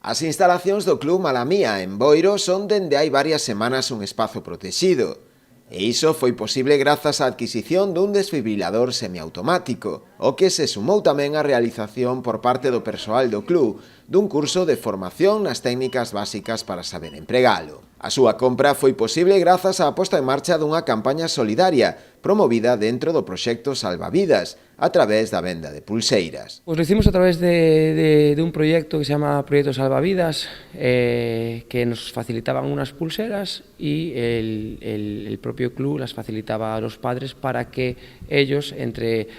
As instalacións do Club Malamía en Boiro son dende hai varias semanas un espazo protexido. E iso foi posible grazas á adquisición dun desfibrilador semiautomático, o que se sumou tamén á realización por parte do persoal do club dun curso de formación nas técnicas básicas para saber empregalo. A súa compra foi posible grazas á posta en marcha dunha campaña solidaria promovida dentro do proxecto Salvavidas a través da venda de pulseiras. Pues lo hicimos a través de un proyecto que se llama Proyecto Salvavidas, que nos facilitaban unas pulseras y el propio club las facilitaba a los padres para que ellos, entre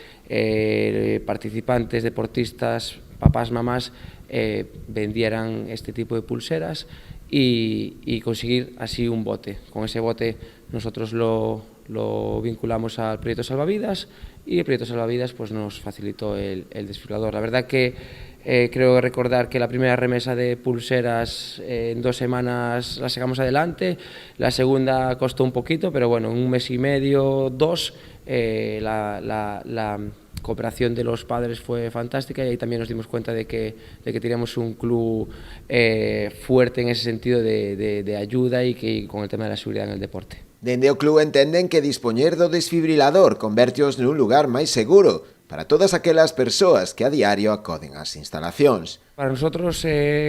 participantes, deportistas, papás, mamás, vendieran este tipo de pulseras y conseguir así un bote. Con ese bote nosotros lo vinculamos al proyecto Salvavidas y el proyecto Salvavidas pues nos facilitó el desfibrilador. La verdad que creo recordar que la primera remesa de pulseras en 2 semanas la sacamos adelante, la segunda costó un poquito, pero bueno, en 1 mes y medio, 2, la cooperación de los padres fue fantástica y ahí también nos dimos cuenta de que teníamos un club fuerte en ese sentido de ayuda y que con el tema de la seguridad en el deporte. Dende o club entenden que dispoñer do desfibrilador converteos nun lugar máis seguro para todas aquelas persoas que a diario acoden ás instalacións. Para nosotros,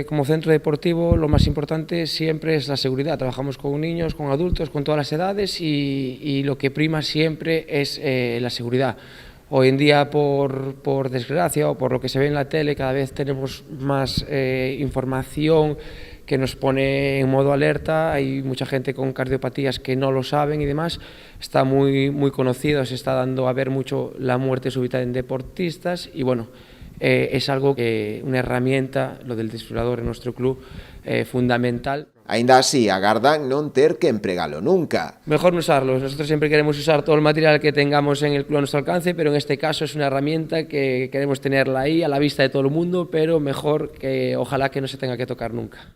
como centro deportivo, lo más importante siempre es la seguridad. Trabajamos con niños, con adultos, con todas las edades y lo que prima siempre es la seguridad. Hoy en día, por desgracia o por lo que se ve en la tele, cada vez tenemos más información que nos pone en modo alerta. Hay mucha gente con cardiopatías que no lo saben y demás. Está muy conocido, se está dando a ver mucho la muerte súbita en deportistas y bueno, es algo que una herramienta, lo del desfibrilador en nuestro club, fundamental. Aínda así, agardan non ter que empregalo nunca. Mejor no usarlo. Nosotros siempre queremos usar todo el material que tengamos en el club a nuestro alcance, pero en este caso es una herramienta que queremos tenerla ahí a la vista de todo el mundo, pero mejor que ojalá que no se tenga que tocar nunca.